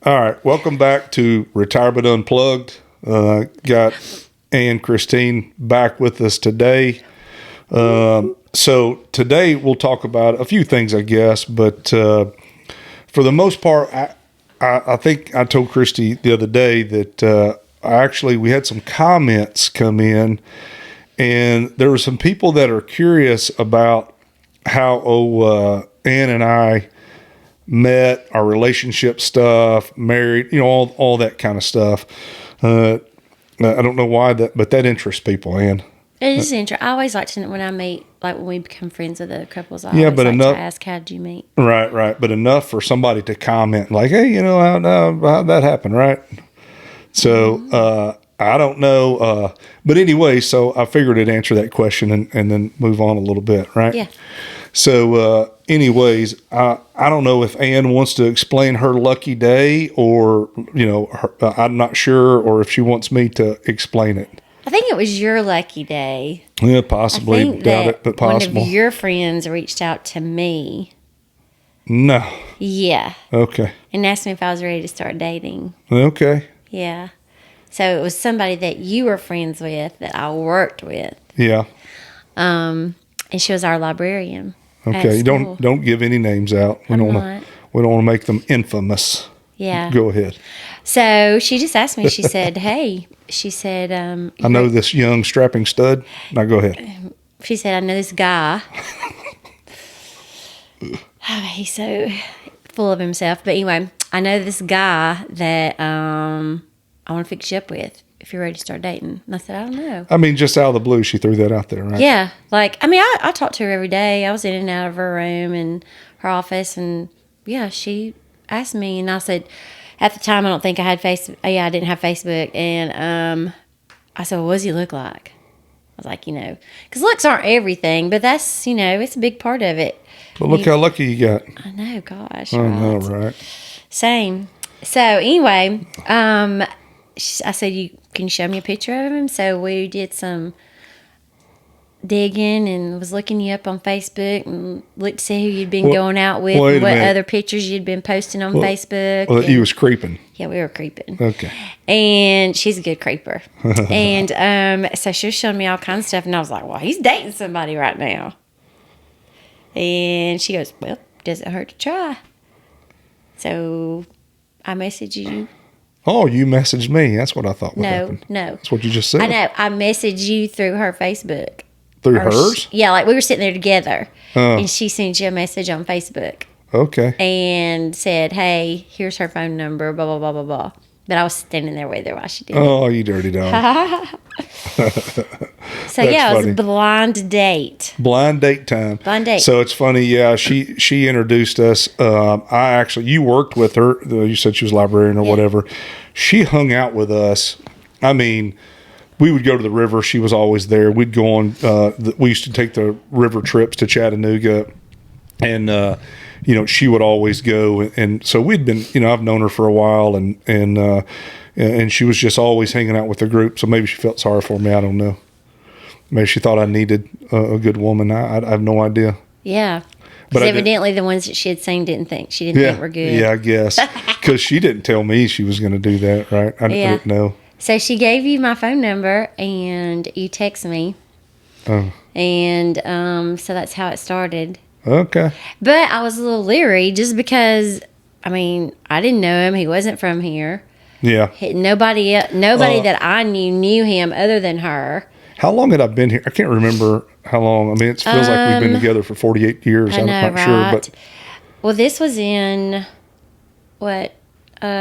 All right, welcome back to Retirement Unplugged. Got Ann Christine back with us today. So today we'll talk about a few things, I guess, but for the most part, I think I told Christy the other day that we had some comments come in, and there were some people that are curious about how Ann and I met, our relationship stuff, married, all that kind of stuff. I don't know why but that interests people, Ann. It is interesting. I always like to know when I meet, like when we become friends with other couples, I Yeah, always but like enough- to ask, how did you meet? Right. But enough for somebody to comment like, hey, how that happened, right? So I don't know. But anyway, so I figured I'd answer that question and then move on a little bit, right? Yeah. So anyways, I don't know if Ann wants to explain her lucky day or, I'm not sure, or if she wants me to explain it. I think it was your lucky day. Yeah, I possibly. think Doubt that it, but possible. one of your friends reached out to me. No. Yeah. Okay. And asked me if I was ready to start dating. Okay. Yeah. So it was somebody that you were friends with that I worked with. Yeah. And she was our librarian. Okay. At school. Don't give any names out. We I'm don't not. want to make them infamous. Yeah. Go ahead. So she just asked me, she said, hey, she said, I know this young strapping stud. Now go ahead. she said, I know this guy. He's so full of himself. But anyway, I know this guy that I want to fix you up with if you're ready to start dating. And I said, I don't know. I mean, just out of the blue, she threw that out there, right? Yeah. I talked to her every day. I was in and out of her room and her office. And yeah, she asked me. And I said, at the time, I don't think I had Facebook. Yeah, I didn't have Facebook. And I said, well, what does he look like? I was like, because looks aren't everything, but that's, it's a big part of it. But look how lucky you got. I know, gosh. I right. know, right? Same. So anyway, I said, can you show me a picture of him? So we did some digging and was looking you up on Facebook and looked to see who you'd been going out with wait and a what minute. other pictures you'd been posting on Facebook. Well, and- you was creeping. yeah, we were creeping. Okay. And she's a good creeper. And so she was showing me all kinds of stuff. And I was like, well, he's dating somebody right now. And she goes, well, does it hurt to try? So I messaged you. Oh, you messaged me. That's what I thought would happen. No. That's what you just said. I know. I messaged you through her Facebook. Through Or hers? yeah, like we were sitting there together. Oh. And she sent you a message on Facebook Okay. and said, hey, here's her phone number, blah, blah, blah, blah, blah. But I was standing there with her while she did it. Oh, you dirty dog. So yeah, it was funny. a blind date. Blind date time. Blind date. So it's funny. Yeah, she introduced us. You worked with her. You said she was a librarian or whatever. She hung out with us. I mean, we would go to the river. She was always there. We'd go on. We used to take the river trips to Chattanooga, and she would always go. And so we'd been. I've known her for a while, and she was just always hanging out with the group. So maybe she felt sorry for me. I don't know. Maybe she thought I needed a good woman. I have no idea. Yeah. But Because I did- evidently the ones that she had seen didn't think were good. Yeah, I guess. Because she didn't tell me she was going to do that, right? I didn't know. So she gave you my phone number and you text me. Oh, And so that's how it started. okay. But I was a little leery just because, I didn't know him. He wasn't from here. Yeah. Nobody that I knew him other than her. How long had I been here? I can't remember how long. I mean, it feels like we've been together for 48 years. I I'm know, not right? sure. But Well, this was in,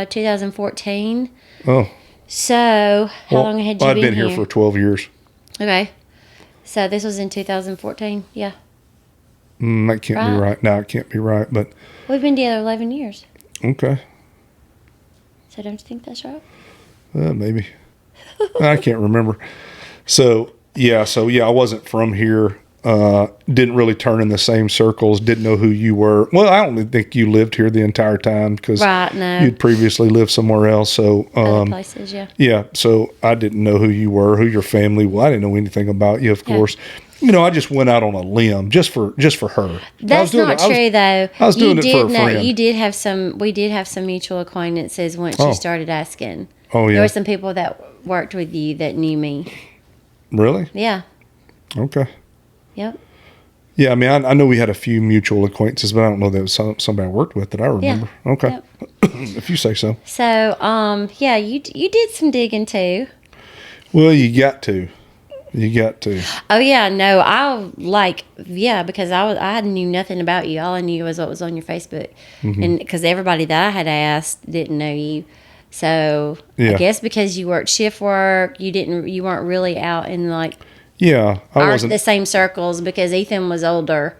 2014. oh, So, how long had you I'd been here for 12 years. Okay. So, this was in 2014. Yeah. That can't be right. No, it can't be right. But We've been together 11 years. okay. So, don't you think that's right? Maybe. I can't remember. So I wasn't from here. Didn't really turn in the same circles. Didn't know who you were. Well, I don't think you lived here the entire time because Right, no. you'd previously lived somewhere else. So Other places, yeah. yeah, so I didn't know who you were, who your family was. I didn't know anything about you, of Yeah. course. I just went out on a limb just for her. That's not true, though. I was doing it for a friend. You did have some. We did have some mutual acquaintances once you started asking. Oh, yeah. There were some people that worked with you that knew me. Really? Yeah. Okay. Yep. Yeah, I mean, I know we had a few mutual acquaintances, but I don't know that it was somebody I worked with that I remember. Yeah. Okay. Yep. If you say so. So, yeah, you did some digging too. Well, you got to. You got to. Oh yeah, no, because I knew nothing about you. All I knew was what was on your Facebook, and because everybody that I had asked didn't know you. So Yeah. I guess because you worked shift work, you weren't really out in Yeah, I wasn't. the same circles because Ethan was older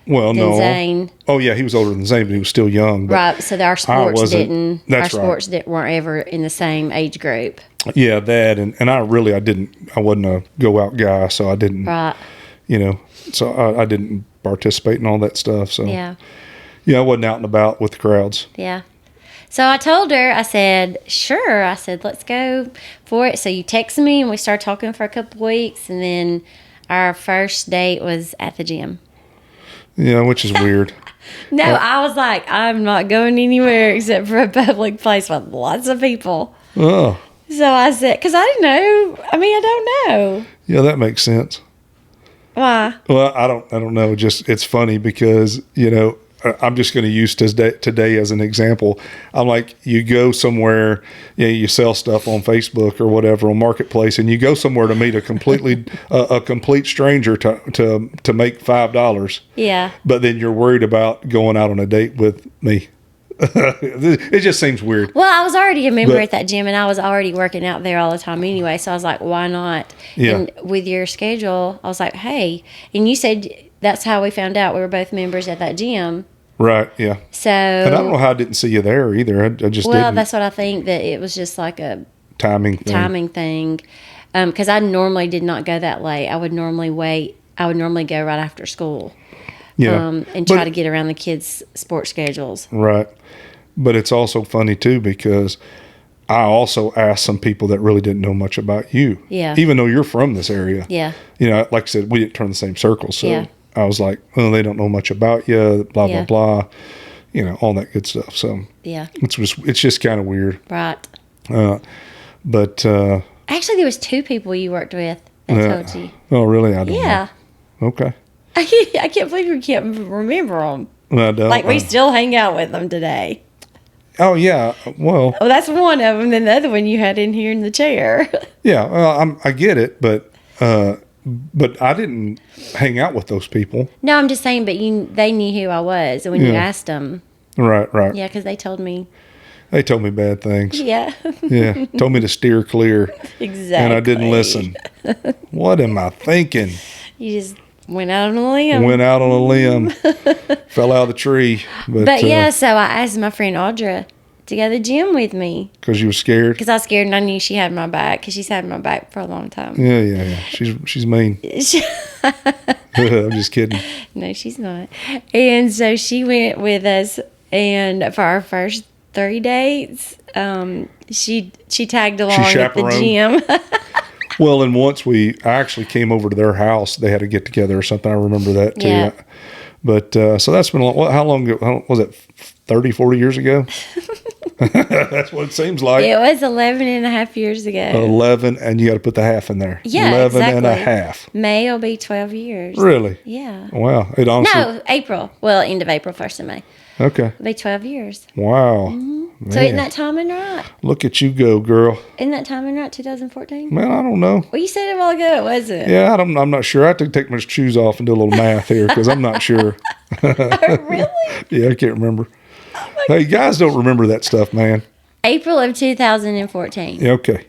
Well, than no. Zane. Oh, yeah, he was older than Zane, but he was still young. But Right, so our sports wasn't. That's right. weren't ever in the same age group. Yeah, that and I wasn't a go out guy, so I didn't. Right. So I didn't participate in all that stuff. So Yeah. I wasn't out and about with the crowds. Yeah. So I told her, I said, sure. I said, let's go for it. So you texted me and we started talking for a couple weeks. And then our first date was at the gym. Yeah, which is weird. No, I was like, I'm not going anywhere except for a public place with lots of people. Oh, So I said, because I didn't know. I mean, I don't know. yeah, that makes sense. Why? Well, I don't know. Just it's funny because I'm just going to use today as an example. I'm like, you go somewhere, you sell stuff on Facebook or whatever on Marketplace, and you go somewhere to meet a complete stranger to make $5. Yeah. But then you're worried about going out on a date with me. It just seems weird. Well, I was already a member But- at that gym, and I was already working out there all the time anyway. So I was like, why not? Yeah. And with your schedule, I was like, hey. And you said that's how we found out we were both members at that gym. Right? Yeah. So. And I don't know how I didn't see you there either. I just Well, didn't. that's what I think, that it was just like a Timing thing. Because I normally did not go that late. I would normally wait. I would normally go right after school. Yeah. And try to get around the kids' sports schedules. Right. But it's also funny too because I also asked some people that really didn't know much about you. Yeah. Even though you're from this area. Yeah. Like I said, we didn't turn the same circles. So Yeah. I was like, oh, they don't know much about you, blah, Yeah. blah, blah, all that good stuff. So Yeah. it's just kind of weird. Right. But, Actually, there was 2 people you worked with that told you. oh, really? I don't Yeah. know. Okay. I can't believe you can't remember them. I don't. Like, we still hang out with them today. Oh, yeah. Well, Well, that's one of them. Then the other one you had in here in the chair. yeah. Well, I get it, but I didn't hang out with those people. No, I'm just saying, but they knew who I was. And when you Yeah. asked them, Right. yeah, because they told me. They told me bad things. Yeah, Yeah. Told me to steer clear, exactly. and I didn't listen. What am I thinking? You just went out on a limb. Went out on a limb, fell out of the tree. But yeah, so I asked my friend Audra to go to the gym with me because you were scared. because I was scared and I knew she had my back because she's had my back for a long time. Yeah. She's mean. I'm just kidding. No, she's not. And so she went with us, and for our first 3 dates, she tagged along at the chaperoned? gym. Well, and once I actually came over to their house, they had to get together or something. I remember that too. Yeah. But so that's been how long ago? How, was it 30, 40 years ago? That's what it seems like. It was 11 and a half years ago. 11, and you got to put the half in there. Yeah, 11 and a exactly. half. May will be 12 years. Really? Yeah. Wow. It honestly. No, April. Well, end of April, 1st of May. Okay. It'll be 12 years. Wow. So isn't that timing right? Look at you go, girl. Isn't that timing right, 2014? Man, I don't know. Well, you said it a while ago, it wasn't. Yeah, I'm not sure. I have to take my shoes off and do a little math here because I'm not sure. Really? Yeah, I can't remember. Hey, guys don't remember that stuff, man. April of 2014. Yeah, okay.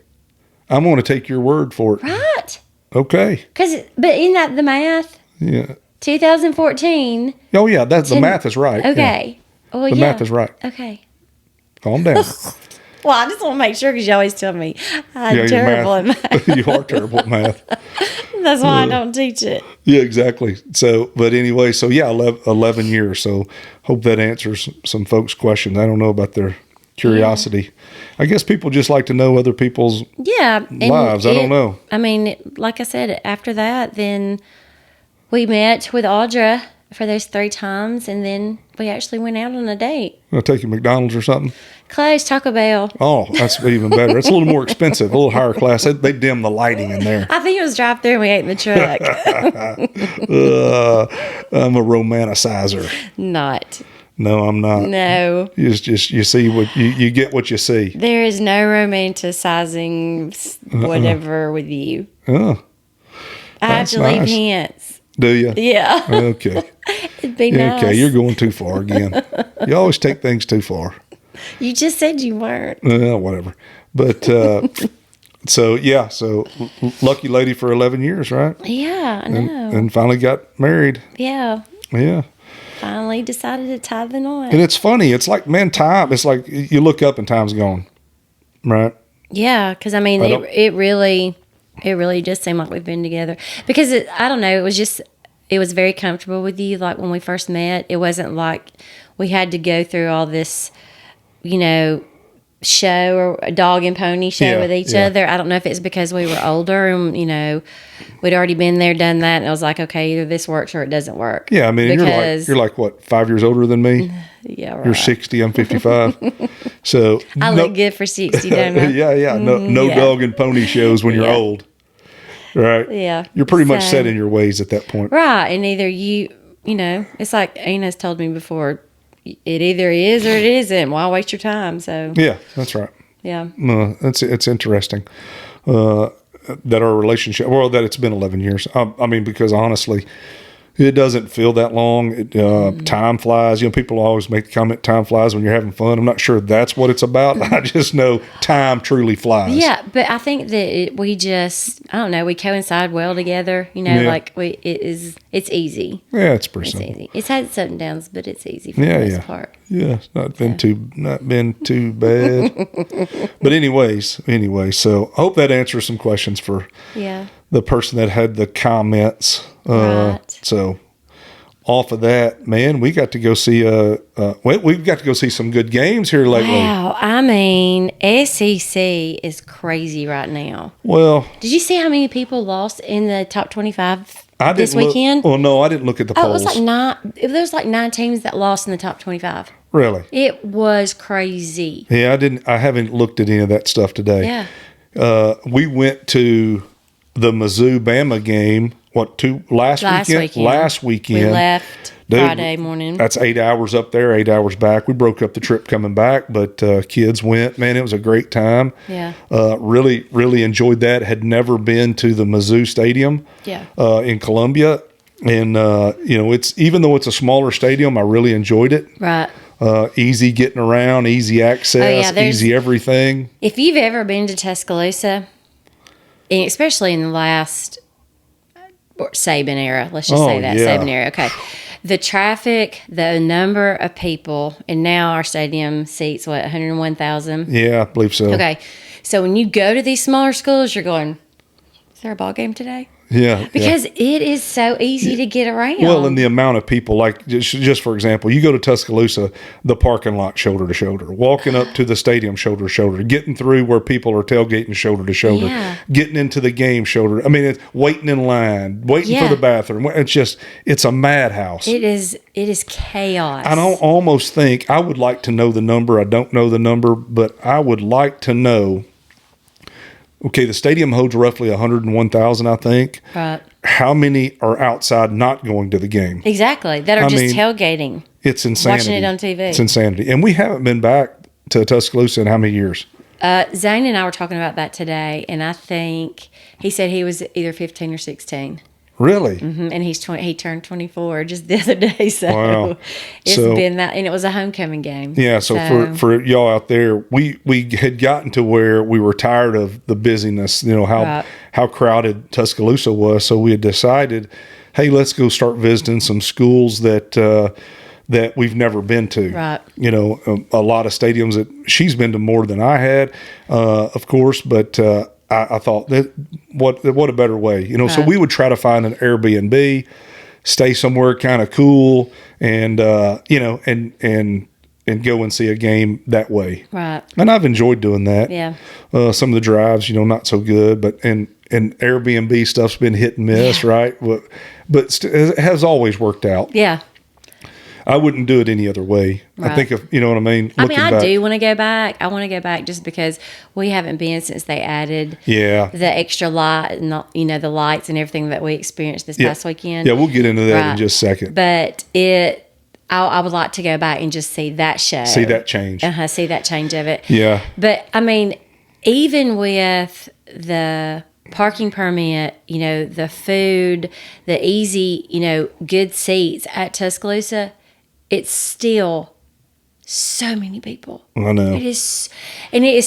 I'm going to take your word for it. Right. Okay. But isn't that the math? Yeah. 2014. Oh, yeah. The math is right. Okay. Well, The yeah. math is right. Okay. Calm down. Well, I just want to make sure because you always tell me I'm your terrible at math. You are terrible at math. That's why I don't teach it. Yeah, exactly. So, but anyway, so yeah, 11 years. So, hope that answers some folks' questions. I don't know about their curiosity. I guess people just like to know other people's Yeah. and lives. I don't know. I mean, like I said, after that, then We met with Audra for those 3 times, and then we actually went out on a date. I'll take you to McDonald's or something. Close, Taco Bell. Oh, that's even better. It's a little more expensive, a little higher class. They dim the lighting in there. I think it was drive through and we ate in the truck. I'm a romanticizer. Not. No, I'm not. No. You just you see what you get what you see. There is no romanticizing whatever with you. Oh, I have that's to leave nice. hints. do you? Yeah. Okay. It'd be nice. Okay, you're going too far again. You always take things too far. You just said you weren't. Whatever. But so lucky lady for 11 years, right? Yeah, I know. And finally got married. Yeah. Yeah. Finally decided to tie the knot. And it's funny. It's like, man, time. It's like you look up and time's gone, right? Yeah, because I mean, it really just seemed like we've been together. Because I don't know, it was very comfortable with you. Like when we first met, it wasn't like we had to go through all this, show or a dog and pony show with each other. I don't know if it's because we were older and we'd already been there, done that, and I was like, okay, either this works or it doesn't work. Yeah, I mean, you're like what, 5 years older than me? Yeah, right. You're 60, I'm 55. So I look good for 60, don't I? yeah. No dog and pony shows when you're old. Right? Yeah. You're pretty much set in your ways at that point. Right. And either it's like Ana's told me before, it either is or it isn't. Why waste your time? So Yeah, that's right. yeah. It's interesting that our relationship, that it's been 11 years. I mean, because honestly, it doesn't feel that long. Time flies. People always make the comment, time flies when you're having fun. I'm not sure that's what it's about. I just know time truly flies. Yeah, but I think that I don't know, we coincide well together. It's easy. Yeah, it's pretty It's simple. easy. It's had its ups and downs, but it's easy for the most part. Yeah, it's not been too bad. But anyway, so I hope that answers some questions for the person that had the comments. Right. So off of that, man, we got to go see we've got to go see some good games here lately. Wow, I mean, SEC is crazy right now. Well, Did you see how many people lost in the top 25 this look, weekend? well, no, I didn't look at the polls. It was like 9. There was like 9 teams that lost in the top 25. Really? It was crazy. Yeah, I haven't looked at any of that stuff today. Yeah. We went to the Mizzou Bama game. Last weekend? Last weekend. We left Friday morning. That's 8 hours up there, 8 hours back. We broke up the trip coming back, but kids went. Man, it was a great time. Yeah. Really, really enjoyed that. Had never been to the Mizzou Stadium in Columbia. And, it's even though it's a smaller stadium, I really enjoyed it. Right. Easy getting around, easy access, easy everything. If you've ever been to Tuscaloosa, and especially in the last Saban era, let's just say that, Saban era, okay. The traffic, the number of people, and now our stadium seats, 101,000? Yeah, I believe so. Okay. So when you go to these smaller schools, you're going, is there a ball game today? Yeah. Because it is so easy to get around. Well, and the amount of people, like just for example, you go to Tuscaloosa, the parking lot shoulder to shoulder, walking up to the stadium shoulder to shoulder, getting through where people are tailgating shoulder to shoulder, getting into the game shoulder. I mean, it's waiting in line, waiting for the bathroom. It's a madhouse. It is chaos. I don't almost think, I would like to know the number. I don't know the number, but I would like to know. Okay, the stadium holds roughly 101,000, I think. Right. How many are outside not going to the game? Exactly. That are tailgating. It's insanity. Watching it on TV. It's insanity. And we haven't been back to Tuscaloosa in how many years? Zane and I were talking about that today, and I think he said he was either 15 or 16. Really? Mm-hmm. And he turned 24 just the other day. So wow. It's been that, and it was a homecoming game. Yeah. So for y'all out there, we had gotten to where we were tired of the busyness, how crowded Tuscaloosa was. So we had decided, hey, let's go start visiting some schools that we've never been to. Right. A lot of stadiums that she's been to more than I had, of course, but I thought that what a better way, So we would try to find an Airbnb, stay somewhere kind of cool, and and go and see a game that way. Right. And I've enjoyed doing that. Yeah. Some of the drives, not so good, but and Airbnb stuff's been hit and miss, right? But it has always worked out. Yeah. I wouldn't do it any other way. Right. I think if you know what I mean. I do want to go back. I want to go back just because we haven't been since they added the extra light and the lights and everything that we experienced this past weekend. Yeah, we'll get into that in just a second. But I would like to go back and just see that show. See that change. See that change of it. Yeah. But I mean, even with the parking permit, the food, the easy, good seats at Tuscaloosa, it's still so many people. I know. It is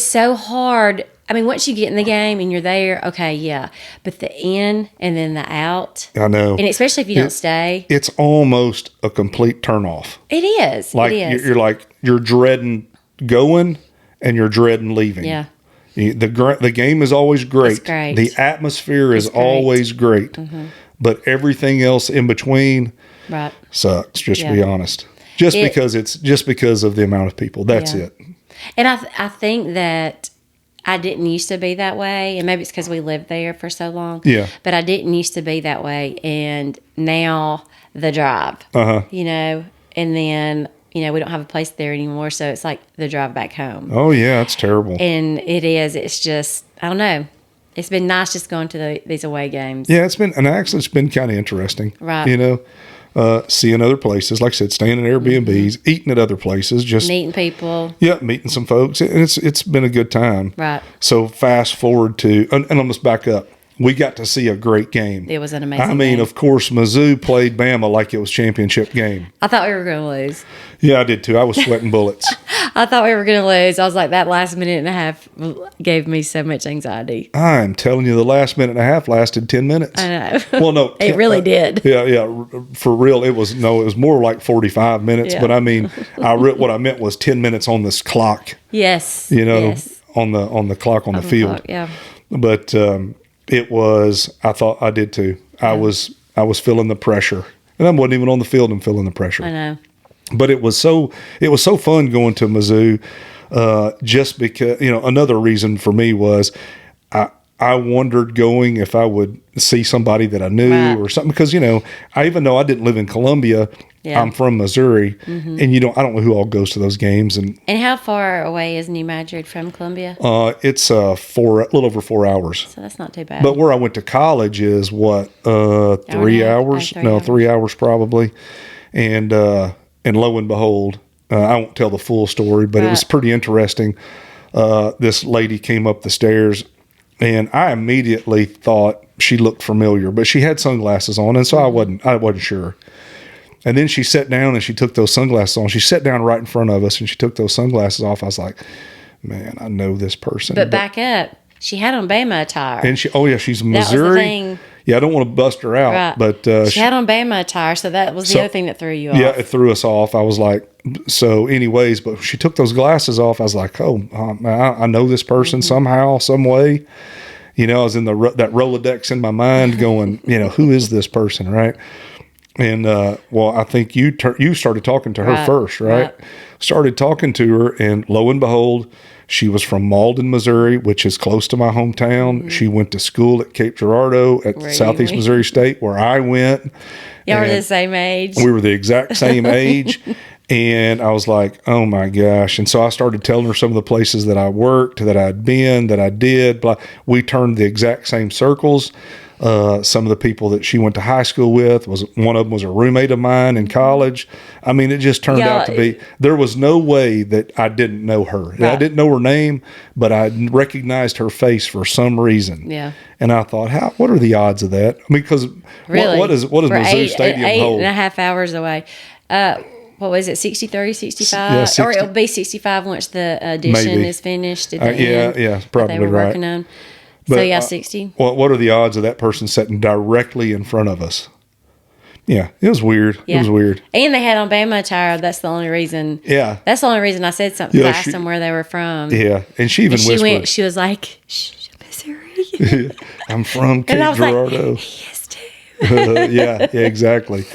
so hard. I mean, once you get in the game and you're there, okay, yeah. But the in and then the out. I know. And especially if you don't stay. It's almost a complete turnoff. It is. Like it is. you're dreading going and you're dreading leaving. Yeah. The game is always great. It's great. The atmosphere is always great. Mm-hmm. But everything else in between sucks, just to be honest. Because of the amount of people. That's it. And I think that I didn't used to be that way, and maybe it's because we lived there for so long. Yeah. But I didn't used to be that way, and now the drive, and then, we don't have a place there anymore, so it's like the drive back home. Oh, yeah, it's terrible. And it is. It's just, I don't know. It's been nice just going to these away games. Yeah, it's been kind of interesting. Right. Seeing other places, like I said, staying in Airbnbs, eating at other places, just meeting people. Yeah, meeting some folks. It's been a good time. Right. So fast forward to, and let's back up. We got to see a great game. It was an amazing game. Of course, Mizzou played Bama like it was championship game. I thought we were going to lose. Yeah, I did too. I was sweating bullets. I thought we were going to lose. I was like, that last minute and a half gave me so much anxiety. I'm telling you, the last minute and a half lasted 10 minutes. I know. Well, no. It really did. Yeah. For real, it was more like 45 minutes. Yeah. But I mean, what I meant was 10 minutes on this clock. Yes. On the clock on the field. Clock, yeah. But it was, I thought I did too. Yeah. I was feeling the pressure. And I wasn't even on the field and feeling the pressure. I know. But it was so fun going to Mizzou, just because, another reason for me was I wondered going if I would see somebody that I knew or something, because, even though I didn't live in Columbia, I'm from Missouri, and I don't know who all goes to those games. And how far away is New Madrid from Columbia? It's a little over 4 hours. So that's not too bad. But where I went to college is 3 hours? No, 3 hours probably. And lo and behold, I won't tell the full story, but it was pretty interesting. This lady came up the stairs, and I immediately thought she looked familiar, but she had sunglasses on, and so I wasn't sure. And then she sat down and she took those sunglasses on. She sat down right in front of us and she took those sunglasses off. I was like, man, I know this person. But back up, she had on Bama attire. And she's Missouri. That was the thing. Yeah, I don't want to bust her out, but she had on Bama attire, so that was the other thing that threw you off. Yeah, it threw us off. I was like, so anyways, but she took those glasses off. I was like, I know this person somehow, some way. I was in that Rolodex in my mind going, who is this person, right? And, I think you started talking to her first, right? Started talking to her, and lo and behold, she was from Malden, Missouri, which is close to my hometown. Mm-hmm. She went to school at Cape Girardeau at Southeast Missouri State, where I went. Y'all were the same age. We were the exact same age. And I was like, oh my gosh. And so I started telling her some of the places that I worked, that I'd been, that I did. We turned the exact same circles. Some of the people that she went to high school with, one of them was a roommate of mine in college. I mean, it just turned out to be, there was no way that I didn't know her. Right. I didn't know her name, but I recognized her face for some reason. Yeah. And I thought, what are the odds of that? I mean, because really? what does Mizzou Stadium hold? 8.5 hours away. What was it, 63, 65? Yeah, 60. Or it'll be 65 once the addition is finished at the end. Yeah, probably they were right. Working on. But, so, 60. What are the odds of that person sitting directly in front of us? Yeah, it was weird. Yeah. It was weird. And they had on Bama attire. That's the only reason. Yeah. That's the only reason I said something. I asked them where they were from. Yeah, and she even whispered. She was like, shh, Missouri. I'm from Cape Girardeau. Like, he is too. Yeah, exactly.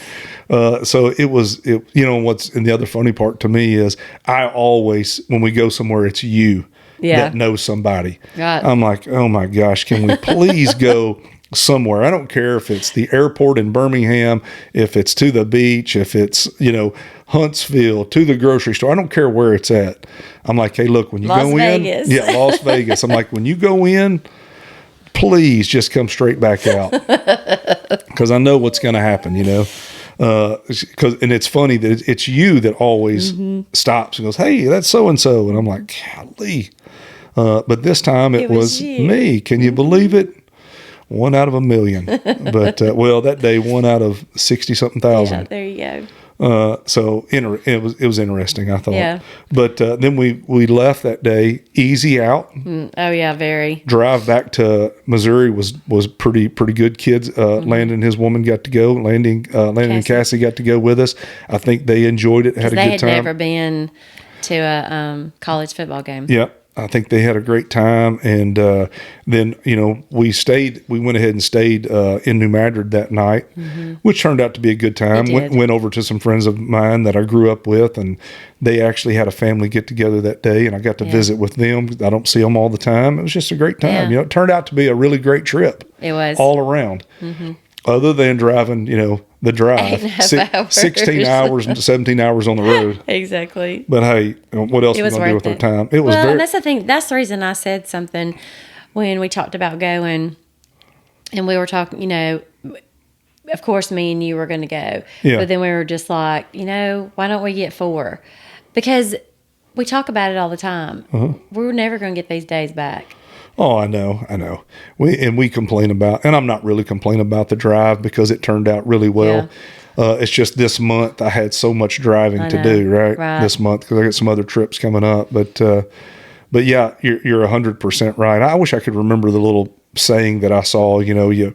So it was, what's, and the other funny part to me is I always, when we go somewhere, it's you. that knows somebody. Right. I'm like, oh my gosh, can we please go somewhere? I don't care if it's the airport in Birmingham, if it's to the beach, if it's, Huntsville, to the grocery store. I don't care where it's at. I'm like, hey, look, when you Las go Vegas. in, Las Vegas. I'm like, when you go in, please just come straight back out, because I know what's going to happen, and it's funny that it's you that always stops and goes, hey, that's so-and-so. And I'm like, golly. But this time it was you. me. Can you believe it? 1 out of 1 million. But, that day, 1 out of 60 something thousand. Yeah, there you go. So it was interesting, I thought. Yeah. But then we left that day, easy out. Oh yeah, very. Drive back to Missouri was pretty good. Kids, Landon and his woman got to go. Landon and Cassie got to go with us. I think they enjoyed it. Had a good time. They had never been to a college football game. Yeah. I think they had a great time, and then we went ahead and stayed in New Madrid that night, which turned out to be a good time. Went over to some friends of mine that I grew up with, and they actually had a family get together that day, and I got to visit with them. I don't see them all the time. It was just a great time. Yeah. It turned out to be a really great trip. It was all around. Other than driving, the drive, 16 hours and 17 hours on the road. Exactly. But hey, what else are we going to do with our time? It was and that's the thing. That's the reason I said something when we talked about going, and we were talking, of course, me and you were going to go. Yeah. But then we were just like, why don't we get 4? Because we talk about it all the time. We're never going to get these days back. Oh, I know. We complain about, and I'm not really complaining about the drive because it turned out really well. Yeah. It's just this month I had so much driving to do, right? This month, because I got some other trips coming up. But yeah, you're 100% right. I wish I could remember the little saying that I saw. You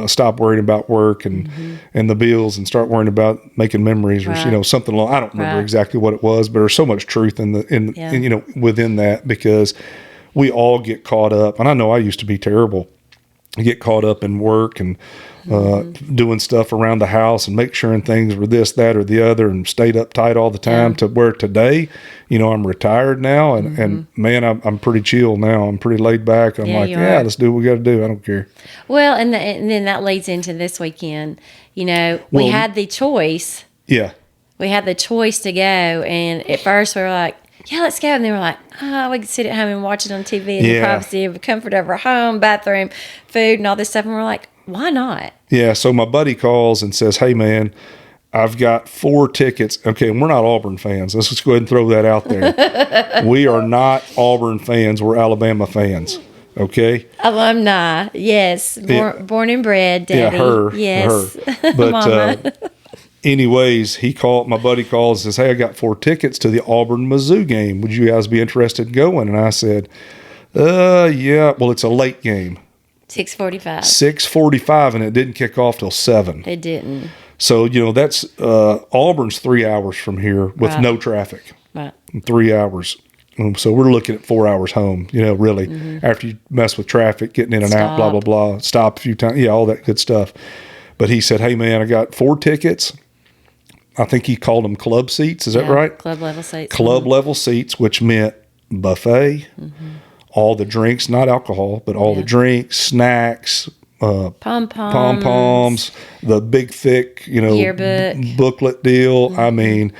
stop worrying about work and the bills and start worrying about making memories, or something along. I don't remember exactly what it was, but there's so much truth in within that, because we all get caught up, and I know I used to be terrible. I get caught up in work and doing stuff around the house and make sure things were this, that, or the other, and stayed uptight all the time, to where today, I'm retired now, and man, I'm pretty chill now. I'm pretty laid back. I'm let's do what we got to do. I don't care. Well, and then that leads into this weekend. We had the choice. Yeah. We had the choice to go, and at first we were like, yeah, let's go. And they were like, we could sit at home and watch it on TV in the privacy of the comfort of our home, bathroom, food, and all this stuff. And we're like, why not? Yeah. So my buddy calls and says, hey, man, I've got 4 tickets. Okay. And we're not Auburn fans. Let's just go ahead and throw that out there. We are not Auburn fans. We're Alabama fans. Okay. Alumni. Yes. Born and bred, Daddy. Yeah, her. Yes. Her. But, anyways, my buddy calls and says, hey, I got 4 tickets to the Auburn-Mizzou game. Would you guys be interested in going? And I said, yeah. Well, it's a late game. 6:45. 6:45, and it didn't kick off till 7. It didn't. So, that's Auburn's 3 hours from here with no traffic. Right. 3 hours. So we're looking at 4 hours home, really, after you mess with traffic, getting in and out, blah, blah, blah, stop a few times. Yeah, all that good stuff. But he said, hey, man, I got 4 tickets. I think he called them club seats. Is that right? Club level seats. Club level seats, which meant buffet, all the drinks, not alcohol, but all the drinks, snacks, pom-poms, the big, thick, yearbook. Booklet deal. I mean,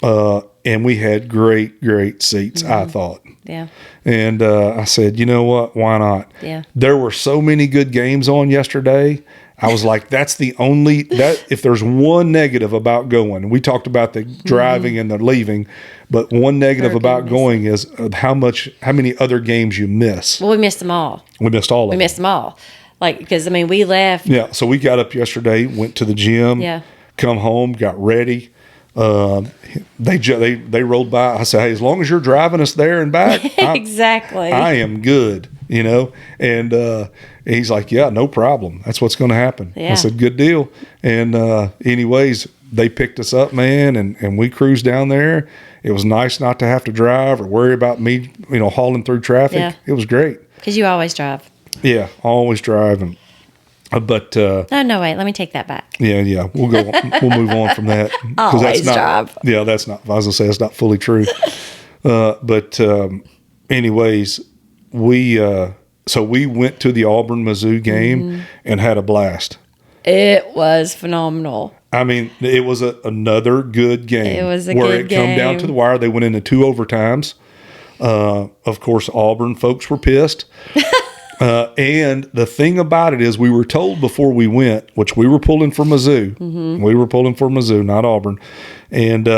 and we had great seats, I thought. Yeah. And I said, you know what? Why not? Yeah. There were so many good games on yesterday. I was like, that's the only, that if there's one negative about going, we talked about the driving and the leaving, but one negative about going is how many other games you miss. Well, we missed them all. We missed all of them. We missed them all. Because, we left. Yeah. So we got up yesterday, went to the gym, come home, got ready. They rolled by. I said, hey, as long as you're driving us there and back, exactly, I am good, and he's like, yeah, no problem. That's what's going to happen. Yeah. I said, good deal. And anyways, they picked us up, man, and we cruised down there. It was nice not to have to drive or worry about me, hauling through traffic. Yeah. It was great. Because you always drive. Yeah, always drive. But no, wait. Let me take that back. Yeah. We'll move on from that. Always drive. Yeah, that's not. I was gonna say that's not fully true. But anyways, so we went to the Auburn Mizzou game and had a blast. It was phenomenal. I mean, it was another good game. It was a where good it come down game. to the wire. They went into 2 overtimes. Of course, Auburn folks were pissed. And the thing about it is, we were told before we went, which we were pulling for Mizzou. We were pulling for Mizzou, not Auburn, and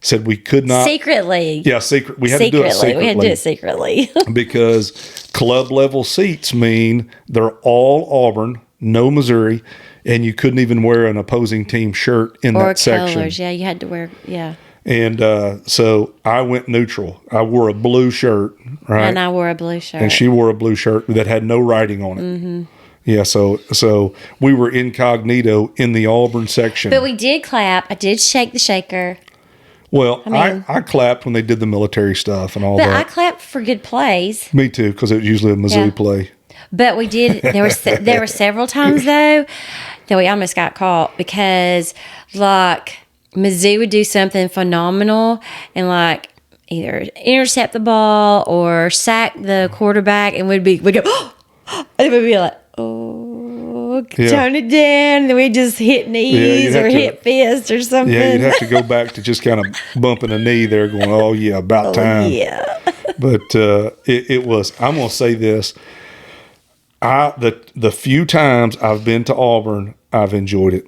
said we could not. Secretly. Yeah, secret. We had to do it secretly. We had to do it secretly. Because club level seats mean they're all Auburn, no Missouri, and you couldn't even wear an opposing team shirt in Or that section. colors. Yeah, you had to wear, yeah. And so I went neutral. I wore a blue shirt, right? And I wore a blue shirt. And she wore a blue shirt that had no writing on it. Yeah, so we were incognito in the Auburn section. But we did clap. I did shake the shaker. Well, mean- I clapped when they did the military stuff and all But I that. clapped for good plays. Me too, because it was usually a Mizzou Yeah. play. But we did. There were several times though that we almost got caught because like Mizzou would do something phenomenal and like either intercept the ball or sack the quarterback, and we'd go, and we'd be like, oh, Yeah. tone it down. And then we'd just hit knees you'd have or to- hit fists or something. Yeah, you'd have to go back to just kind of bumping a knee there, going, "Oh yeah, about time." Yeah. But it was. I'm gonna say this. The few times I've been to Auburn, I've enjoyed it.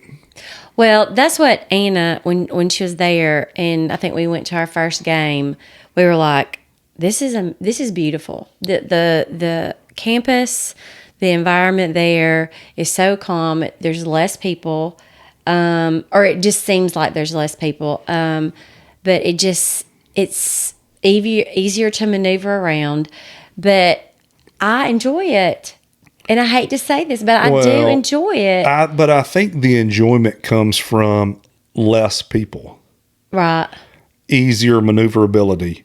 Well, that's what Anna, when she was there, and I think we went to our first game, we were like, this is beautiful. The campus, the environment there is so calm. There's less people, or it just seems like there's less people. But it's easier to maneuver around. But I enjoy it. And I hate to say this, but I do Well, enjoy it. But I think the enjoyment comes from less people, Right. easier maneuverability.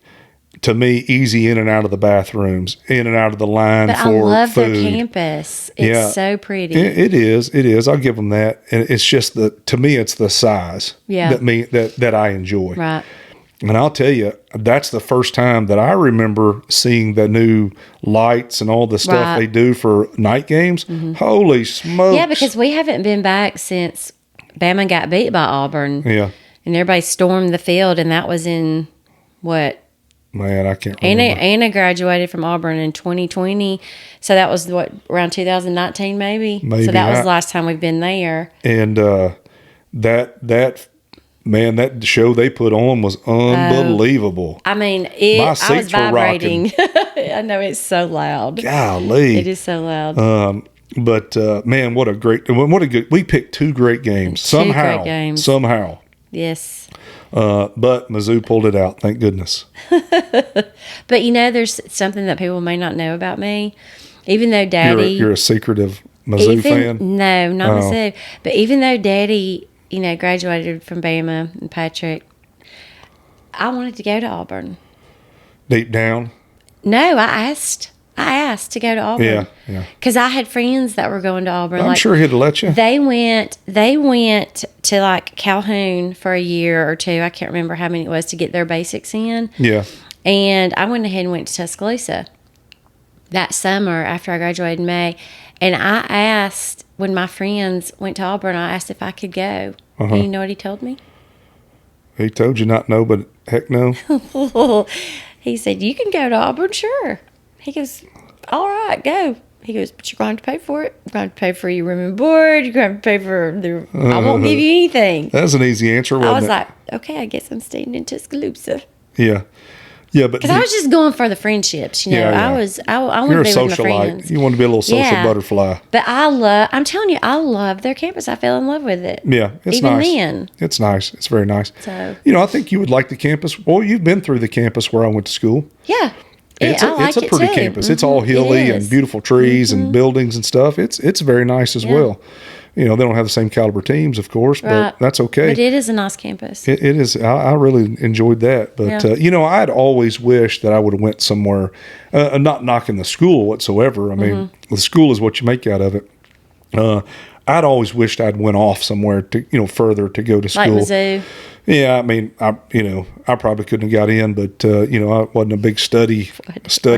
To me, easy in and out of the bathrooms, in and out of the line But I for love food. their campus. It's Yeah. so pretty. It is. It is. I'll give them that. And it's just to me, it's the size Yeah. that I enjoy. Right. And I'll tell you, that's the first time that I remember seeing the new lights and all the stuff Right. they do for night games. Holy smokes. Yeah, because we haven't been back since Bama got beat by Auburn. Yeah. And everybody stormed the field, and that was in what? Man, I can't remember. Anna graduated from Auburn in 2020. So that was what, around 2019 maybe? Maybe. So that was the last time we've been there. And that show they put on was unbelievable. I mean, My I was seats were vibrating. I know, it's so loud. Golly. It is so loud. But man, what a good. We picked 2 great games. Somehow. great games. Somehow. Yes. But Mizzou pulled it out. Thank goodness. But there's something that people may not know about me. Even though Daddy, You're a secretive Mizzou fan. no, not Oh. Mizzou, but even though Daddy, graduated from Bama and Patrick, I wanted to go to Auburn. Deep down. No, I asked to go to Auburn. Yeah, yeah. Because I had friends that were going to Auburn. I'm sure he'd let you. They went to like Calhoun for a year or 2. I can't remember how many it was to get their basics in. Yeah. And I went ahead and went to Tuscaloosa that summer after I graduated in May. And I asked, when my friends went to Auburn, I asked if I could go. Uh-huh. And you know what he told me? He told you not no, but heck no. He said, you can go to Auburn, sure. He goes, all right, go. He goes, but you're going to have to pay for it. You're going to have to pay for your room and board. You're going to have to pay for I won't give you anything. That's an easy answer, wasn't I was it? like, okay, I guess I'm staying in Tuscaloosa. Yeah. Yeah, but Because I was just going for the friendships, Yeah, yeah. I wanted you're to a be with my socialite. friends. You want to be a little social Yeah. butterfly. But I'm telling you, I love their campus. I fell in love with it. Yeah, it's Even nice. then. It's nice. It's very nice. So- I think you would like the campus. Well, you've been through the campus where I went to school. Yeah. It's I like it's a it pretty too. campus. It's Mhm. all hilly It and is. beautiful trees and buildings and stuff. It's very nice as well. They don't have the same caliber teams, of course, Right. but that's okay. But it is a nice campus. It is. I really enjoyed that. But, Yeah. I'd always wished that I would have went somewhere, not knocking the school whatsoever. I mean, Mm-hmm. the school is what you make out of it. I'd always wished I'd went off somewhere to further to go to school. Like Mizzou. Yeah, I mean, I probably couldn't have got in, but I wasn't a big study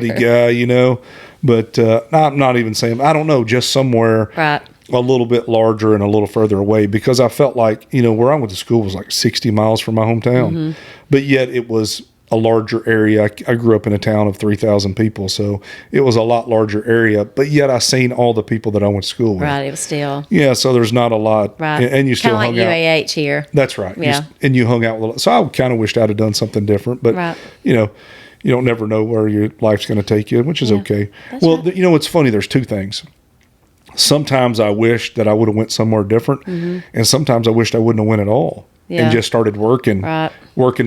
guy, But I'm not even saying, I don't know, just somewhere Right. a little bit larger and a little further away, because I felt like where I went to school was like 60 miles from my hometown, but yet it was a larger area. I grew up in a town of 3,000 people, so it was a lot larger area, but yet I seen all the people that I went to school with. Right. It was still. Yeah, so there's not a lot. Right. And you still kind of like hung out. UAH here. That's right. Yeah. And you hung out with a lot. So I kind of wished I'd have done something different, but Right. you don't never know where your life's going to take you, which is okay. That's Well, right. it's funny. There's two things. Sometimes I wish that I would have went somewhere different, and sometimes I wished I wouldn't have went at all. Yeah. And just started working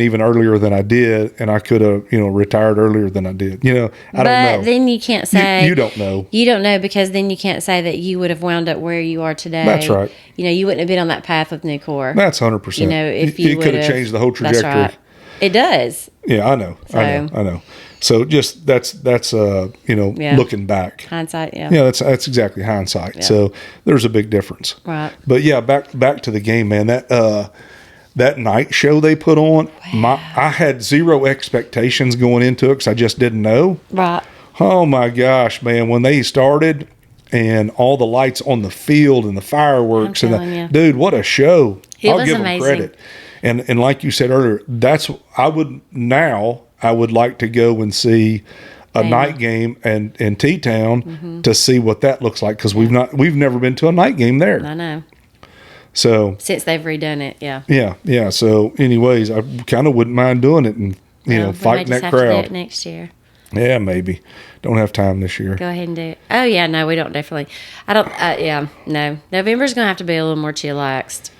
even earlier than I did, and I could have, retired earlier than I did. I don't know. But then you can't say You don't know. You don't know, because then you can't say that you would have wound up where you are today. That's right. You wouldn't have been on that path with Nucor. That's 100%. If you it could have would've- changed the whole That's trajectory. right. It does. Yeah, I know. I know. So just that's looking back. Hindsight. Yeah. Yeah, that's exactly hindsight. Yeah. So there's a big difference. Right. But yeah, back to the game, man. That night show they put on, I had zero expectations going into it because I just didn't know. Right. Oh my gosh, man! When they started and all the lights on the field and the fireworks I'm and telling you. dude, what a show! It I'll was give amazing. them credit. And like you said earlier, I would like to go and see a night game in T-Town to see what that looks like, because we've never been to a night game there. I know. So Since they've redone it, yeah. yeah. So anyways, I kind of wouldn't mind doing it and We fighting may just that have to do crowd. it next year. Yeah, maybe. Don't have time this year. Go ahead and do it. Oh yeah, no, we don't definitely. I don't. Yeah, no. November's gonna have to be a little more chillaxed.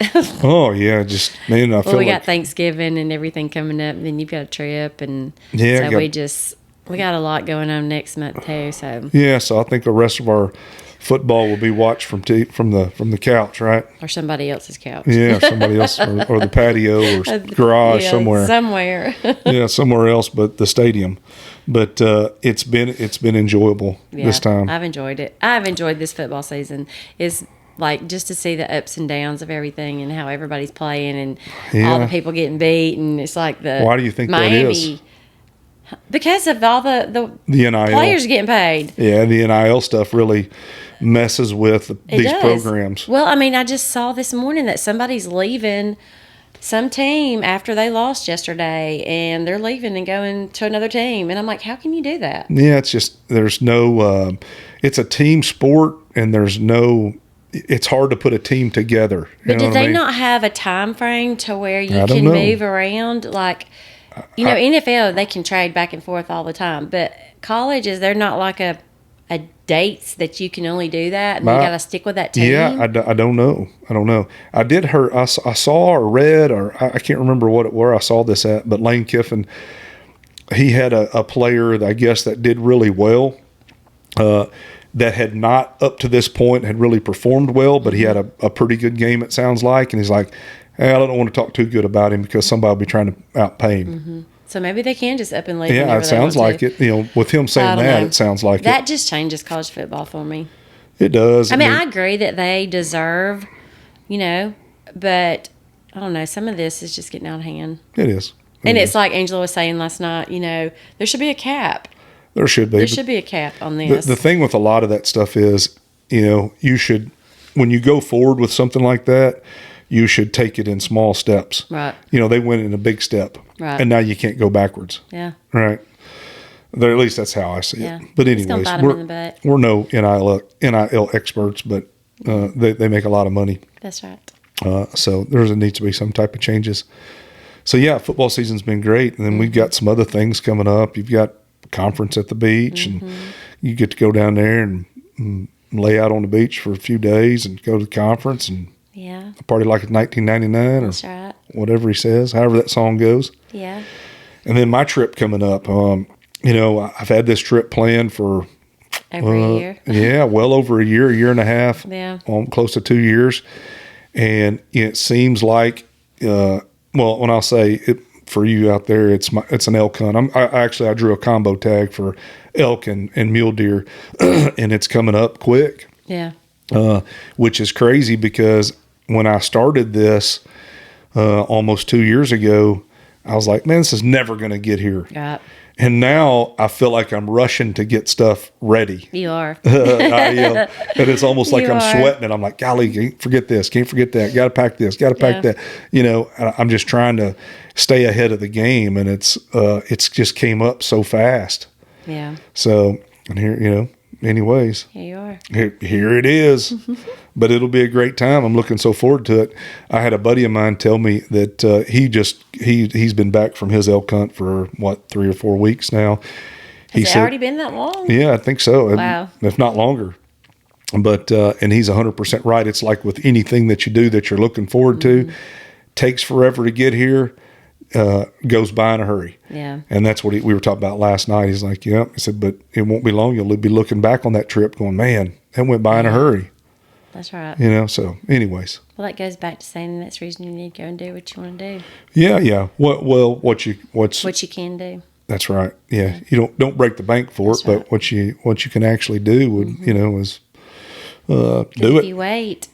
Oh yeah, just man, I feel Well, we like got Thanksgiving and everything coming up, and then you've got a trip, and Yeah, so we got a lot going on next month too. So yeah. So I think the rest of our football will be watched from the couch, right? or somebody else's couch. Yeah, somebody else or the patio or garage Yeah, somewhere. Somewhere. Yeah, somewhere else but the stadium. But it's been enjoyable this time. I've enjoyed it. I've enjoyed this football season. It's like just to see the ups and downs of everything and how everybody's playing and all the people getting beat, and it's like the Why do you think that Miami, is? Because of all the The NIL. players getting paid. Yeah, the NIL stuff really messes with It these does. programs. Well, I mean, I just saw this morning that somebody's leaving some team after they lost yesterday, and they're leaving and going to another team. And I'm like, how can you do that? Yeah, it's just there's no. It's a team sport, and there's no. It's hard to put a team together. But know did what I they mean? not have a time frame to where you I don't can know. move around? Like, NFL, they can trade back and forth all the time. But colleges, they're not like a dates that you can only do that, and you got to stick with that team. Yeah, I don't know. I did hear. I saw or read or I can't remember where I saw this at. But Lane Kiffin, he had a player that I guess that did really well. That had not up to this point had really performed well, but he had a pretty good game. It sounds like, and he's like, hey, I don't want to talk too good about him because somebody will be trying to outpay him. So maybe they can just up and leave. Yeah, whenever it they sounds want like to. it. With him I saying don't that, know. it sounds like That just changes college football for me. it does. I mean, I agree that they deserve, but I don't know. Some of this is just getting out of hand. it is. And it's like Angela was saying last night, there should be a cap. There should be. There but should be a cap on the, this. the thing with a lot of that stuff is, you should, when you go forward with something like that, you should take it in small steps. Right. They went in a big step. Right. And now you can't go backwards. Yeah. Right. At least that's how I see Yeah. it. But It's gonna anyways, bite 'em in the butt. we're no NIL experts, but they make a lot of money. That's right. So there needs to be some type of changes. So yeah, football season's been great, and then we've got some other things coming up. You've got conference at the beach, and you get to go down there and lay out on the beach for a few days and go to the conference and Yeah. party like it's 1999 That's or right. whatever he says, however that song goes. Yeah. And then my trip coming up. I've had this trip planned for Every year. yeah, well over a year and a half, Yeah. close to 2 years. And it seems like, when I'll say it for you out there, it's an elk hunt. I drew a combo tag for elk and mule deer, and it's coming up quick. Yeah. which is crazy because when I started this almost 2 years ago, I was like, man, this is never going to get here. Yeah. And now I feel like I'm rushing to get stuff ready. You are. And it's almost like You I'm are. sweating it. I'm like, golly, can't forget this, can't forget that. Got to pack this, got to pack Yeah. that. You know, I'm just trying to stay ahead of the game, and it's just came up so fast. Yeah. So, and here, you know, anyways, Here you are. here it is. But it'll be a great time. I'm looking so forward to it. I had a buddy of mine tell me that he's been back from his elk hunt for 3 or 4 weeks now. Has it already been that long? Yeah, I think so. Wow. If not longer. But and he's 100% right. It's like with anything that you do that you're looking forward to, takes forever to get here, goes by in a hurry. Yeah. And that's what we were talking about last night. He's like, yeah. He said, but it won't be long. You'll be looking back on that trip going, man, that went by in a hurry. That's right. You know, so anyways. Well, that goes back to saying that's the reason you need to go and do what you want to do, Yeah. What's what you can do. that's right. Yeah. You don't break the bank for That's it, but right. what you can actually do would, you know, is do If it. you wait.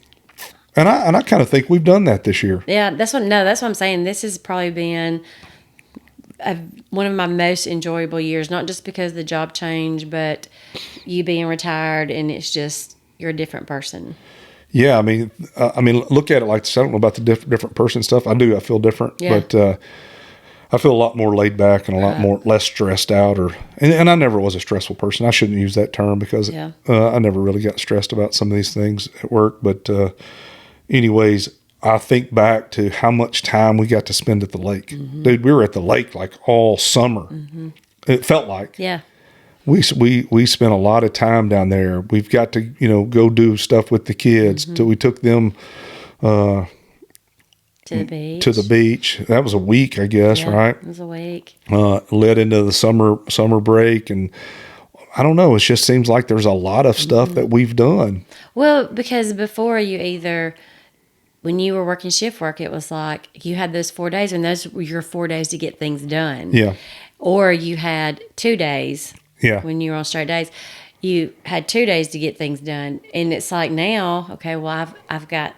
And I kind of think we've done that this year. Yeah, that's what I'm saying. This has probably been one of my most enjoyable years, not just because of the job change, but you being retired and it's just, you're a different person. Yeah, I mean, look at it like this. I don't know about the different person stuff. I do. I feel different, Yeah. but I feel a lot more laid back and a lot more less stressed out. And I never was a stressful person. I shouldn't use that term because Yeah. I never really got stressed about some of these things at work. But anyways, I think back to how much time we got to spend at the lake. Dude, we were at the lake like all summer. It felt like. Yeah. We spent a lot of time down there. We've got to, you know, go do stuff with the kids. We took them To the beach. to the beach. That was a week, I guess, Yeah, right? It was a week. Led into the summer break, and I don't know. It just seems like there's a lot of stuff that we've done. Well, because before when you were working shift work, it was like you had those 4 days, and those were your 4 days to get things done. Yeah, Or you had 2 days yeah, when you were on straight days. You had 2 days to get things done, and it's like now, okay, well, I've got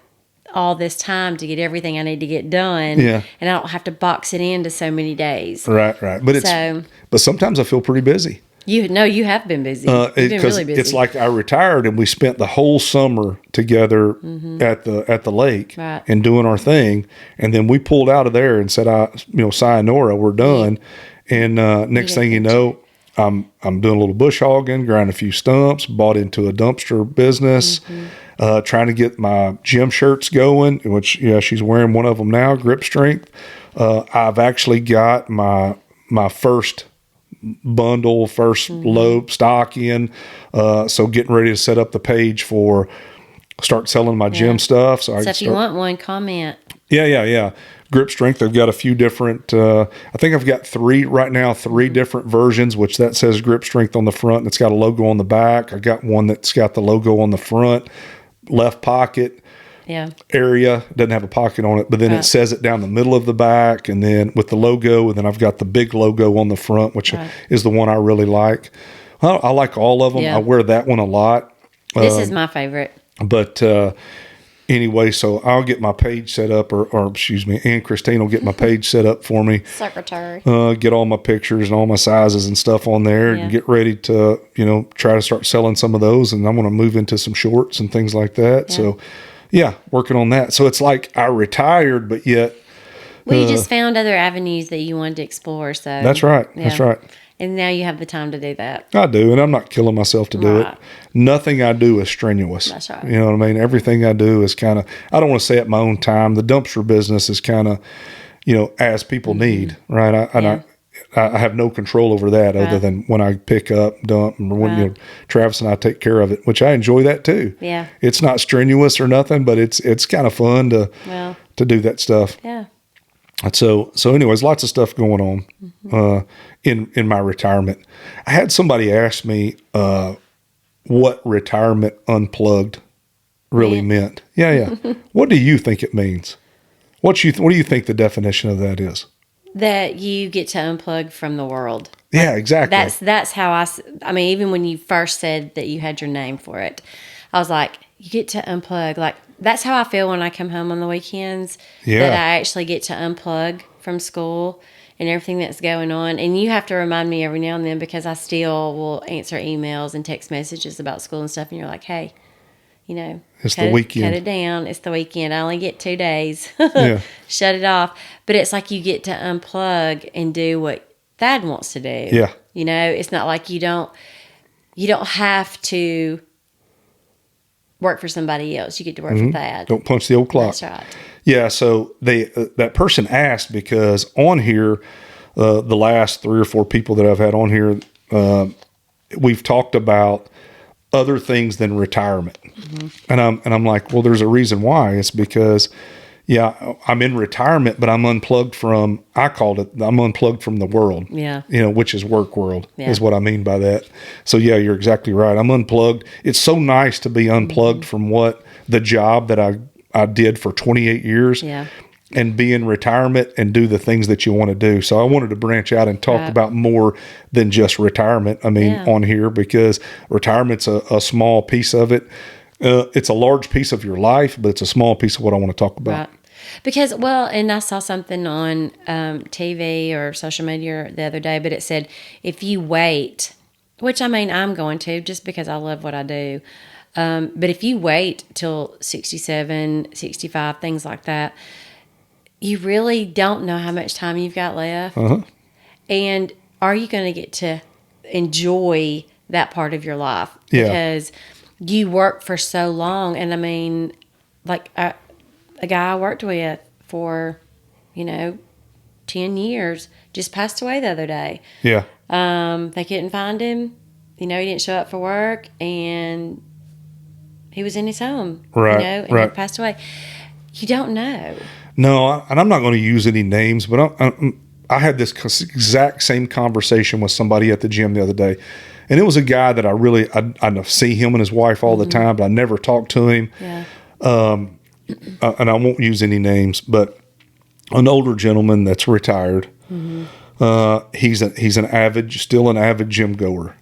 all this time to get everything I need to get done, Yeah. and I don't have to box it into so many days. right. But So- but sometimes I feel pretty busy. You have been busy. You've been Because really busy. it's like I retired and we spent the whole summer together at the lake Right. and doing our thing, and then we pulled out of there and said, sayonara, we're done. And next thing you know, I'm doing a little bush hogging, grinding a few stumps, bought into a dumpster business, trying to get my gym shirts going, which she's wearing one of them now, Grip Strength. I've actually got my first bundle, first load stock in. So getting ready to set up the page for start selling my gym stuff. So I So can if you start. want one, comment. Yeah. Grip Strength. I've got a few different. I think I've got three right now, three different versions. Which that says Grip Strength on the front, and it's got a logo on the back. I got one that's got the logo on the front, left pocket Yeah. area, doesn't have a pocket on it, but then it Right. says it down the middle of the back, and then with the logo, and then I've got the big logo on the front, which Right. is the one I really like. I like all of them. Yeah. I wear that one a lot. This is my favorite. But anyway, so I'll get my page set up, or excuse me, Ann Christine will get my page set up for me. Secretary. Get all my pictures and all my sizes and stuff on there, Yeah. and get ready to try to start selling some of those. And I'm going to move into some shorts and things like that. So yeah, working on that. So it's like I retired, but yet Well, you just found other avenues that you wanted to explore. So that's right. That's yeah. right. And now you have the time to do that. I do, and I'm not killing myself to do it. Right. Nothing I do is strenuous. That's right. You know what I mean? Everything I do is kind of, I don't want to say at my own time. The dumpster business is kind of, as people need, right? I have no control over that other Right. than when I pick up, dump, and when Right. Travis and I take care of it, which I enjoy that too. Yeah. It's not strenuous or nothing, but it's kind of fun Well, to do that stuff. yeah. So anyways, lots of stuff going on in my retirement. I had somebody ask me what retirement unplugged really meant. Yeah. What do you think it means? What do you think the definition of that is? That you get to unplug from the world. Yeah, exactly. That's how I mean, even when you first said that you had your name for it, I was like, you get to unplug. Like, that's how I feel when I come home on the weekends. Yeah. That I actually get to unplug from school and everything that's going on. And you have to remind me every now and then, because I still will answer emails and text messages about school and stuff. And you're like, hey, It's the weekend. Cut it down. It's the weekend. I only get 2 days. Yeah. Shut it off. But it's like you get to unplug and do what Thad wants to do. Yeah. It's not like you don't have to work for somebody else. You get to work for Thad. Don't punch the old clock. That's right. Yeah, so that person asked because on here, the last 3 or 4 people that I've had on here, we've talked about other things than retirement, and I'm like, well, there's a reason why. It's because, I'm in retirement, but I'm unplugged from. I called it. I'm unplugged from the world. Yeah. Which is work world Yeah. is what I mean by that. So yeah, you're exactly right. I'm unplugged. It's so nice to be unplugged from what the job that I did for 28 years. Yeah. And be in retirement and do the things that you want to do. So I wanted to branch out and talk about more than just retirement. I mean, on here, because retirement's a small piece of it. It's a large piece of your life, but it's a small piece of what I want to talk about. Right. Because, and I saw something on TV or social media the other day, but it said, if you wait, which I mean, I'm going to, just because I love what I do. But if you wait till 67, 65, things like that, you really don't know how much time you've got left. And are you going to get to enjoy that part of your life? Yeah. Because you work for so long. And I mean, like a guy I worked with for, 10 years just passed away the other day. Yeah. They couldn't find him. He didn't show up for work, and he was in his home. Right. And right. he passed away. You don't know. No, and I'm not going to use any names, but I had this exact same conversation with somebody at the gym the other day, and it was a guy that I see him and his wife all the time, but I never talked to him. Yeah. And I won't use any names, but an older gentleman that's retired. He's still an avid gym goer,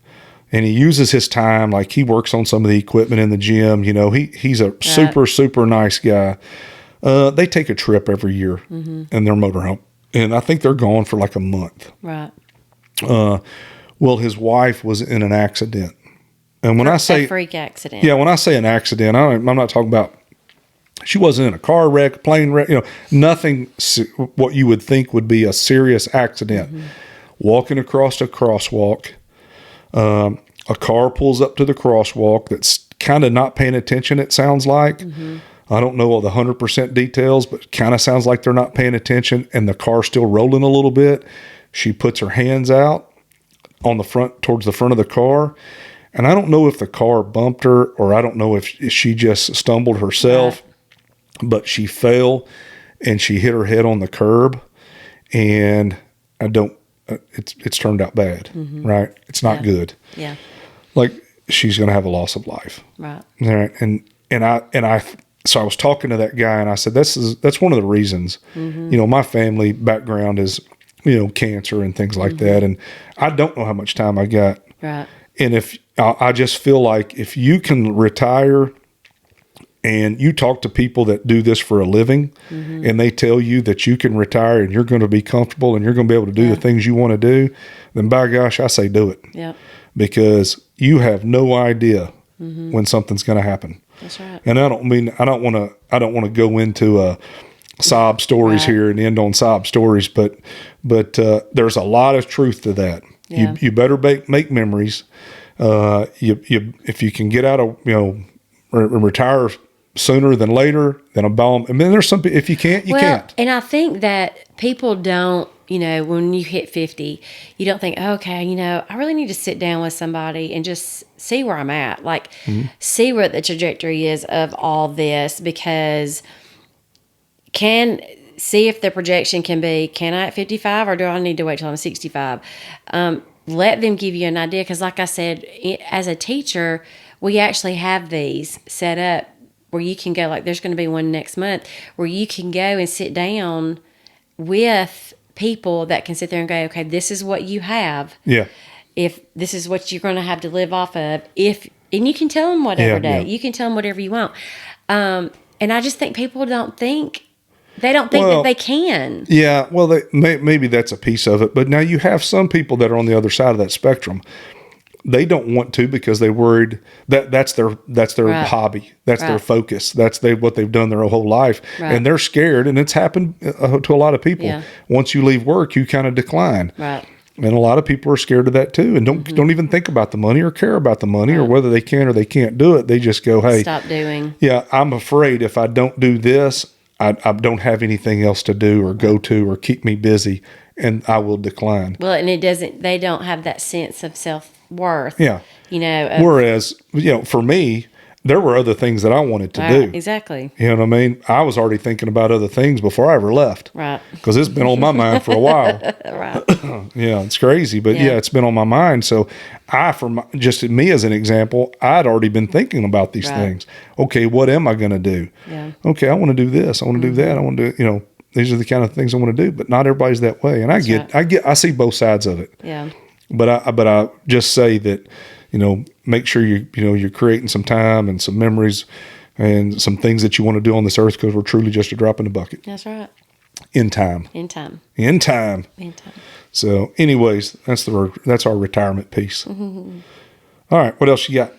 and he uses his time, like he works on some of the equipment in the gym. He's a super nice guy. They take a trip every year in their motorhome, and I think they're gone for like a month. Right. Well, his wife was in an accident, and when I say a freak accident. yeah, when I say an accident, I'm not talking about. She wasn't in a car wreck, plane wreck, nothing what you would think would be a serious accident. Walking across a crosswalk, a car pulls up to the crosswalk that's kind of not paying attention, it sounds like. I don't know all the 100% details, but kind of sounds like they're not paying attention, and the car's still rolling a little bit. She puts her hands out on the front, towards the front of the car, and I don't know if the car bumped her, or I don't know if she just stumbled herself. But she fell and she hit her head on the curb, and it's turned out bad, right? It's not good. Yeah. Like, she's going to have a loss of life. Right. All right. So I was talking to that guy, and I said, that's one of the reasons, my family background is, cancer and things like that. And I don't know how much time I got. Right. And if I just feel like if you can retire, and you talk to people that do this for a living, and they tell you that you can retire and you're going to be comfortable and you're going to be able to do the things you want to do, then by gosh, I say do it. Yeah. Because you have no idea when something's going to happen. That's right. And I don't want to go into sob stories here and end on sob stories, but there's a lot of truth to that. Yeah. You better make memories. If you can get out of retire sooner than later, then a bomb. I mean, there's some, if you can't, you can't. And I think that people don't, when you hit 50, you don't think, okay, I really need to sit down with somebody and just see where I'm at. Like, see what the trajectory is of all this, because see if the projection can be, can I at 55, or do I need to wait till I'm 65? Let them give you an idea. Because like I said, as a teacher, we actually have these set up where you can go, like there's going to be one next month where you can go and sit down with people that can sit there and go, okay, this is what you have. Yeah. if this is what you're going to have to live off of, and you can tell them whatever day. Yeah. You can tell them whatever you want. And I just think people don't think that they can. Yeah, well, maybe that's a piece of it. But now you have some people that are on the other side of that spectrum. They don't want to because they're worried that's their Right. hobby. That's their Right. focus. That's what they've done their whole life. Right. And they're scared. And it's happened to a lot of people. Yeah. Once you leave work, you kind of decline. Right. And a lot of people are scared of that too, and don't even think about the money or care about the money or whether they can or they can't do it. They just go, hey, Stop doing. yeah, I'm afraid if I don't do this, I don't have anything else to do or go to or keep me busy, and I will decline. Well, and they don't have that sense of self-worth. Yeah. You know. Whereas, for me, there were other things that I wanted to Right, do. exactly. You know what I mean? I was already thinking about other things before I ever left. Right. Because it's been on my mind for a while. Right. Yeah, it's crazy, but yeah, it's been on my mind. So just me as an example, I'd already been thinking about these Right. things. Okay, what am I going to do? Yeah. Okay, I want to do this. I want to do that. I want to do, these are the kind of things I want to do, but not everybody's that way. And I see both sides of it. Yeah. But I just say that, make sure you're creating some time and some memories and some things that you want to do on this earth, because we're truly just a drop in the bucket That's right. in time. In time. In time. In time. So, anyways, that's our retirement piece. All right, what else you got?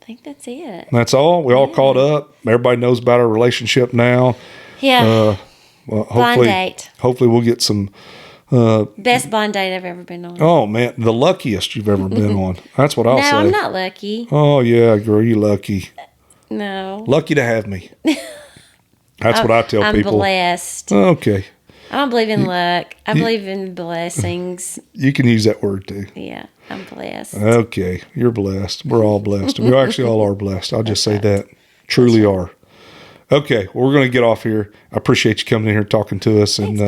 I think that's it. That's all. We all caught up. Everybody knows about our relationship now. Yeah. Well, Blind date. hopefully, we'll get some. Best blind date I've ever been on. Oh man, the luckiest you've ever been on. That's what I'll No, say. I'm not lucky. Oh yeah, girl, you lucky. No. Lucky to have me. That's what I tell I'm people. blessed. Okay, I don't believe in luck. I believe in blessings. you can use that word too. Yeah, I'm blessed. Okay, you're blessed. We're all blessed. We actually all are blessed. I'll just say that. Truly are. Okay, well, we're going to get off here. I appreciate you coming in here talking to us, and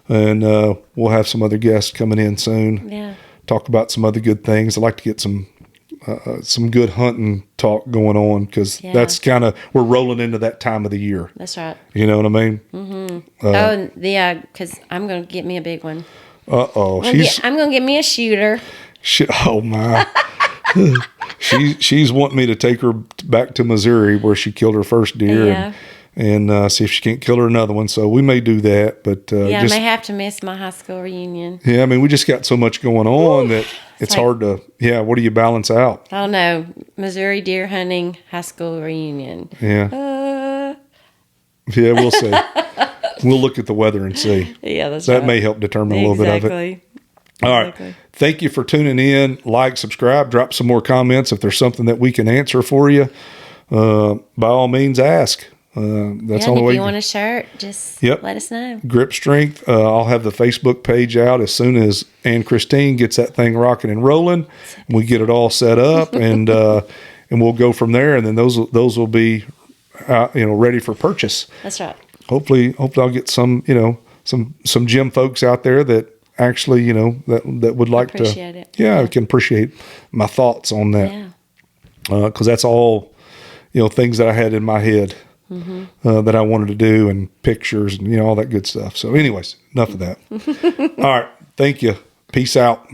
we'll have some other guests coming in soon. Yeah. Talk about some other good things. I'd like to get some good hunting talk going on, because that's kind of, we're rolling into that time of the year. That's right. You know what I mean? Oh, yeah, because I'm going to get me a big one. Uh-oh. I'm going to get me a shooter. Oh my. She's wanting me to take her back to Missouri, where she killed her first deer, Yeah. and see if she can't kill her another one. So we may do that, but Yeah, I may have to miss my high school reunion. yeah, I mean, we just got so much going on that it's like- hard to. Yeah, what do you balance out? I don't know. Missouri deer hunting high school reunion. Yeah, yeah, we'll see. We'll look at the weather and see. Yeah, that's That right. may help determine a little bit of it. Exactly. All right. Exactly. Thank you for tuning in. Like, subscribe, drop some more comments if there's something that we can answer for you. By all means, ask. That's Yeah, the and only if way. you want a shirt, just Yep. let us know. Grip Strength. I'll have the Facebook page out as soon as Ann Christine gets that thing rocking and rolling. We get it all set up, and we'll go from there. And then those will be ready for purchase. That's right. Hopefully I'll get some some gym folks out there that actually that would like Appreciate to it. yeah, can appreciate my thoughts on that, Yeah. because that's all things that I had in my head that I wanted to do, and pictures and all that good stuff. So anyways, enough of that. All right, thank you. Peace out.